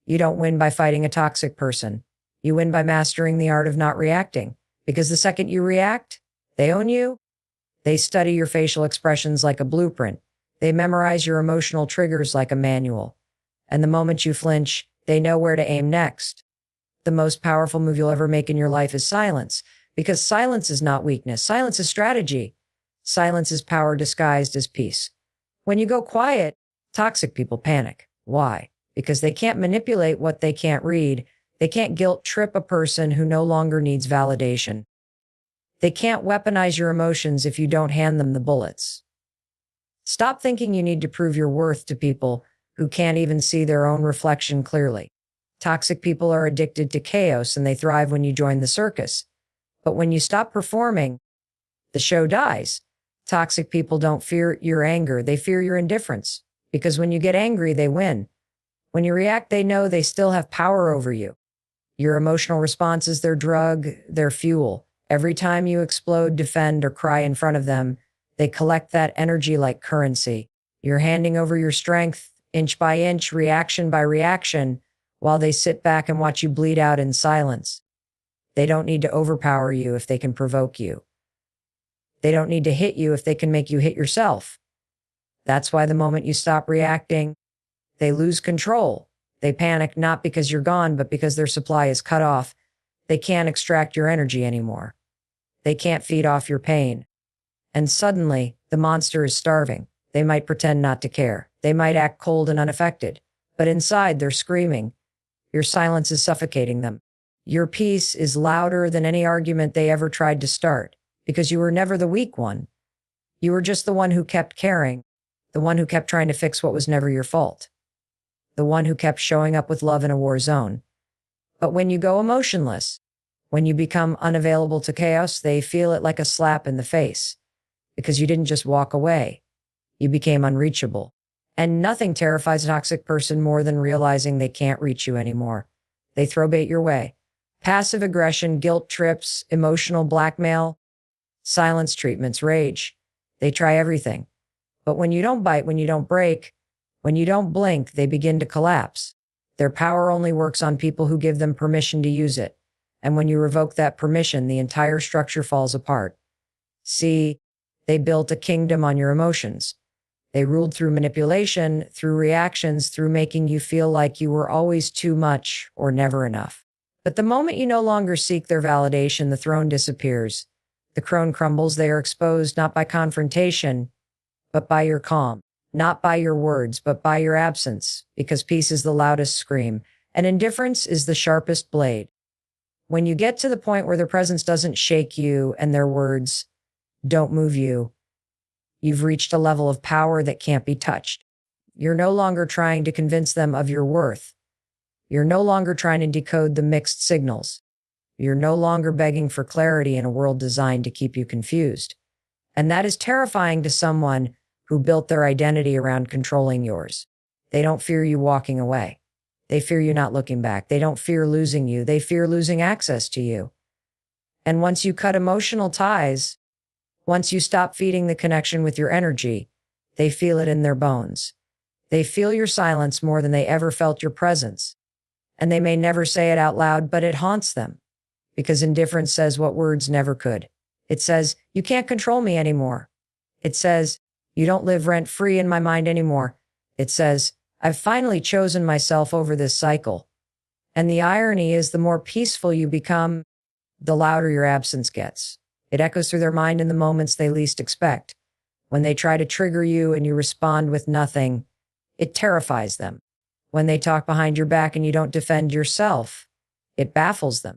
You don't win by fighting a toxic person. You win by mastering the art of not reacting. Because the second you react, they own you. They study your facial expressions like a blueprint. They memorize your emotional triggers like a manual. And the moment you flinch, they know where to aim next. The most powerful move you'll ever make in your life is silence. Because silence is not weakness. Silence is strategy. Silence is power disguised as peace. When you go quiet, toxic people panic. Why? Because they can't manipulate what they can't read. They can't guilt trip a person who no longer needs validation. They can't weaponize your emotions if you don't hand them the bullets. Stop thinking you need to prove your worth to people who can't even see their own reflection clearly. Toxic people are addicted to chaos and they thrive when you join the circus. But when you stop performing, the show dies. Toxic people don't fear your anger, they fear your indifference. Because when you get angry, they win. When you react, they know they still have power over you. Your emotional response is their drug, their fuel. Every time you explode, defend, or cry in front of them, they collect that energy like currency. You're handing over your strength, inch by inch, reaction by reaction, while they sit back and watch you bleed out in silence. They don't need to overpower you if they can provoke you. They don't need to hit you if they can make you hit yourself. That's why the moment you stop reacting, they lose control. They panic not because you're gone, but because their supply is cut off. They can't extract your energy anymore. They can't feed off your pain. And suddenly, the monster is starving. They might pretend not to care. They might act cold and unaffected. But inside, they're screaming. Your silence is suffocating them. Your peace is louder than any argument they ever tried to start, because you were never the weak one. You were just the one who kept caring, the one who kept trying to fix what was never your fault, the one who kept showing up with love in a war zone. But when you go emotionless, when you become unavailable to chaos, they feel it like a slap in the face, because you didn't just walk away. You became unreachable. And nothing terrifies a toxic person more than realizing they can't reach you anymore. They throw bait your way. Passive aggression, guilt trips, emotional blackmail, silence treatments, rage. They try everything. But when you don't bite, when you don't break, when you don't blink, they begin to collapse. Their power only works on people who give them permission to use it. And when you revoke that permission, the entire structure falls apart. See, they built a kingdom on your emotions. They ruled through manipulation, through reactions, through making you feel like you were always too much or never enough. But the moment you no longer seek their validation, the throne disappears. The crown crumbles. They are exposed not by confrontation, but by your calm. Not by your words, but by your absence, because peace is the loudest scream, and indifference is the sharpest blade. When you get to the point where their presence doesn't shake you and their words don't move you, you've reached a level of power that can't be touched. You're no longer trying to convince them of your worth. You're no longer trying to decode the mixed signals. You're no longer begging for clarity in a world designed to keep you confused. And that is terrifying to someone who built their identity around controlling yours. They don't fear you walking away. They fear you not looking back. They don't fear losing you. They fear losing access to you. And once you cut emotional ties, once you stop feeding the connection with your energy, they feel it in their bones. They feel your silence more than they ever felt your presence. And they may never say it out loud, but it haunts them. Because indifference says what words never could. It says, you can't control me anymore. It says, you don't live rent-free in my mind anymore. It says, I've finally chosen myself over this cycle. And the irony is, the more peaceful you become, the louder your absence gets. It echoes through their mind in the moments they least expect. When they try to trigger you and you respond with nothing, it terrifies them. When they talk behind your back and you don't defend yourself, it baffles them.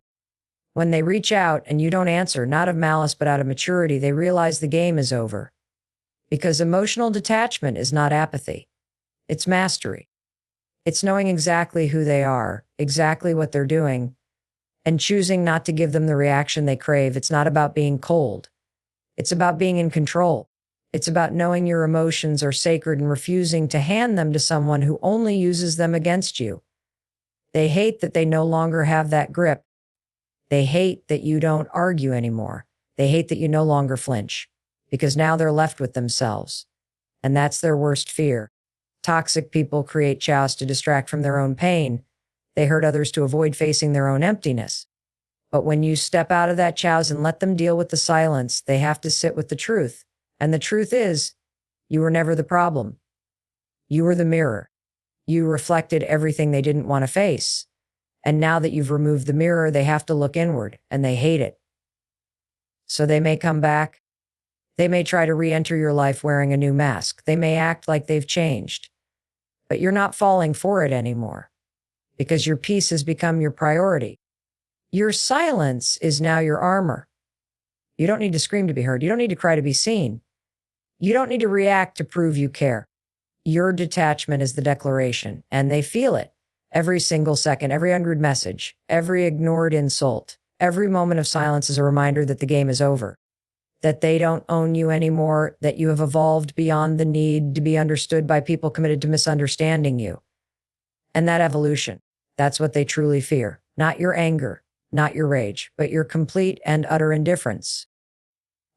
When they reach out and you don't answer, not of malice but out of maturity, they realize the game is over. Because emotional detachment is not apathy. It's mastery. It's knowing exactly who they are, exactly what they're doing, and choosing not to give them the reaction they crave. It's not about being cold. It's about being in control. It's about knowing your emotions are sacred and refusing to hand them to someone who only uses them against you. They hate that they no longer have that grip. They hate that you don't argue anymore. They hate that you no longer flinch, because now they're left with themselves. And that's their worst fear. Toxic people create chaos to distract from their own pain, They hurt others to avoid facing their own emptiness. But when you step out of that chows and let them deal with the silence, they have to sit with the truth. And the truth is, you were never the problem. You were the mirror. You reflected everything they didn't want to face. And now that you've removed the mirror, they have to look inward, and they hate it. So they may come back. They may try to re-enter your life wearing a new mask. They may act like they've changed. But you're not falling for it anymore, because your peace has become your priority. Your silence is now your armor. You don't need to scream to be heard. You don't need to cry to be seen. You don't need to react to prove you care. Your detachment is the declaration, and they feel it. Every single second, every unread message, every ignored insult, every moment of silence is a reminder that the game is over, that they don't own you anymore, that you have evolved beyond the need to be understood by people committed to misunderstanding you. And that evolution, that's what they truly fear. Not your anger, not your rage, but your complete and utter indifference.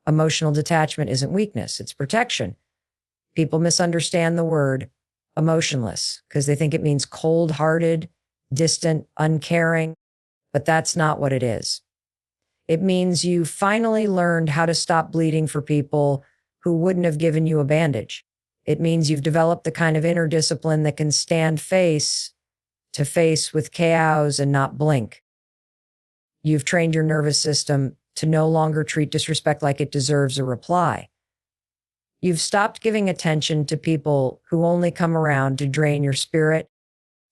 Emotional detachment isn't weakness, it's protection. People misunderstand the word emotionless because they think it means cold-hearted, distant, uncaring, but that's not what it is. It means you finally learned how to stop bleeding for people who wouldn't have given you a bandage. It means you've developed the kind of inner discipline that can stand face to face with chaos and not blink. You've trained your nervous system to no longer treat disrespect like it deserves a reply. You've stopped giving attention to people who only come around to drain your spirit,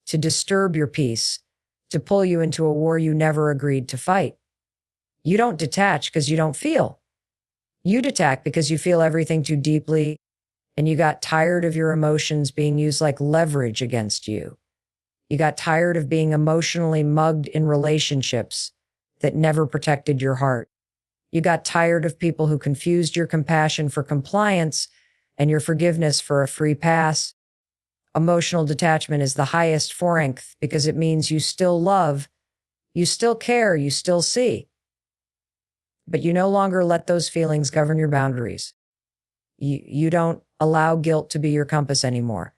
to disturb your peace, to pull you into a war you never agreed to fight. You don't detach because you don't feel. You detach because you feel everything too deeply, and you got tired of your emotions being used like leverage against you. You got tired of being emotionally mugged in relationships that never protected your heart. You got tired of people who confused your compassion for compliance and your forgiveness for a free pass. Emotional detachment is the highest strength because it means you still love, you still care, you still see. But you no longer let those feelings govern your boundaries. You don't allow guilt to be your compass anymore.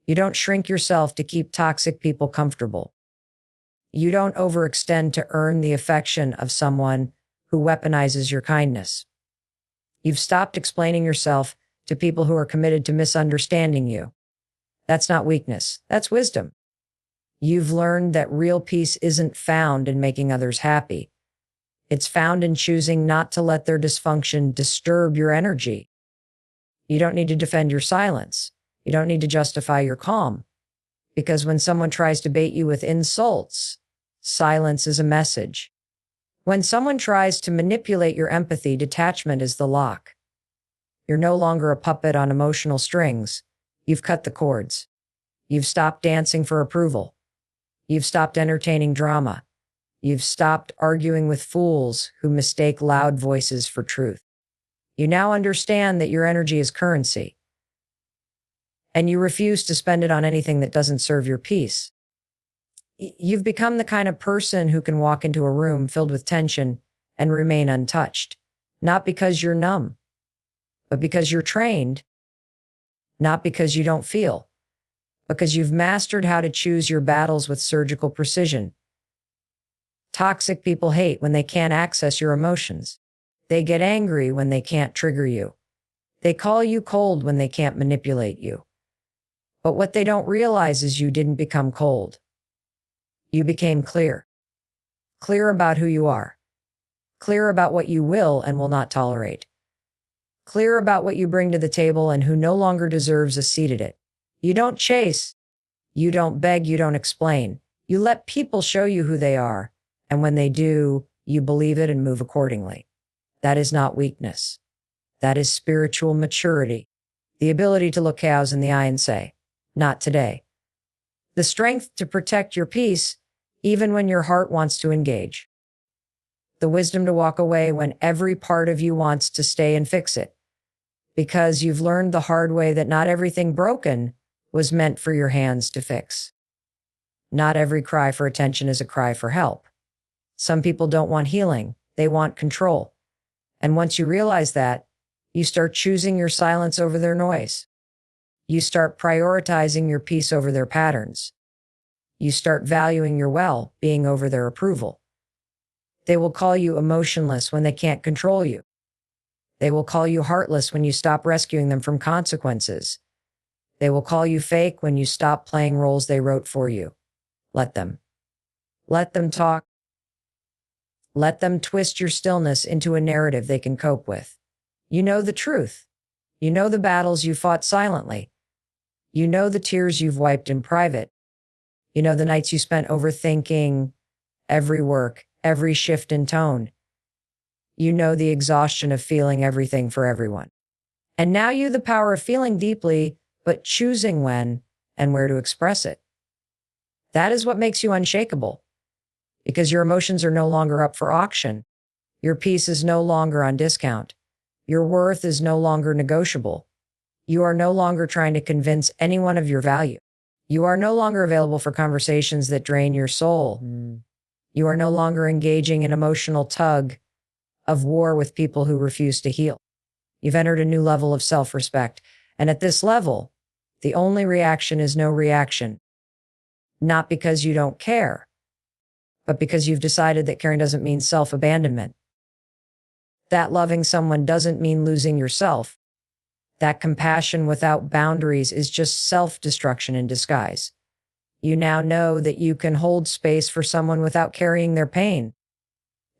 You don't shrink yourself to keep toxic people comfortable. You don't overextend to earn the affection of someone who weaponizes your kindness. You've stopped explaining yourself to people who are committed to misunderstanding you. That's not weakness. That's wisdom. You've learned that real peace isn't found in making others happy. It's found in choosing not to let their dysfunction disturb your energy. You don't need to defend your silence. You don't need to justify your calm. Because when someone tries to bait you with insults, silence is a message. When someone tries to manipulate your empathy, detachment is the lock. You're no longer a puppet on emotional strings. You've cut the cords. You've stopped dancing for approval. You've stopped entertaining drama. You've stopped arguing with fools who mistake loud voices for truth. You now understand that your energy is currency, and you refuse to spend it on anything that doesn't serve your peace. You've become the kind of person who can walk into a room filled with tension and remain untouched, not because you're numb, but because you're trained, not because you don't feel, because you've mastered how to choose your battles with surgical precision. Toxic people hate when they can't access your emotions. They get angry when they can't trigger you. They call you cold when they can't manipulate you. But what they don't realize is you didn't become cold. You became clear. Clear about who you are. Clear about what you will and will not tolerate. Clear about what you bring to the table and who no longer deserves a seat at it. You don't chase. You don't beg. You don't explain. You let people show you who they are. And when they do, you believe it and move accordingly. That is not weakness. That is spiritual maturity. The ability to look cows in the eye and say, not today. The strength to protect your peace even when your heart wants to engage. The wisdom to walk away when every part of you wants to stay and fix it. Because you've learned the hard way that not everything broken was meant for your hands to fix. Not every cry for attention is a cry for help. Some people don't want healing. They want control. And once you realize that, you start choosing your silence over their noise. You start prioritizing your peace over their patterns. You start valuing your well-being over their approval. They will call you emotionless when they can't control you. They will call you heartless when you stop rescuing them from consequences. They will call you fake when you stop playing roles they wrote for you. Let them. Let them talk. Let them twist your stillness into a narrative they can cope with. You know the truth. You know the battles you fought silently. You know the tears you've wiped in private. You know the nights you spent overthinking every work, every shift in tone. You know the exhaustion of feeling everything for everyone. And now you the power of feeling deeply, but choosing when and where to express it. That is what makes you unshakable, because your emotions are no longer up for auction. Your peace is no longer on discount. Your worth is no longer negotiable. You are no longer trying to convince anyone of your value. You are no longer available for conversations that drain your soul. You are no longer engaging in emotional tug of war with people who refuse to heal. You've entered a new level of self-respect. And at this level, the only reaction is no reaction. Not because you don't care, but because you've decided that caring doesn't mean self-abandonment. That loving someone doesn't mean losing yourself. That compassion without boundaries is just self-destruction in disguise. You now know that you can hold space for someone without carrying their pain,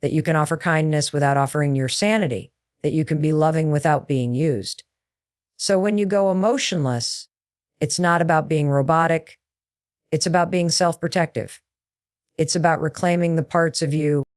that you can offer kindness without offering your sanity, that you can be loving without being used. So when you go emotionless, it's not about being robotic. It's about being self-protective. It's about reclaiming the parts of you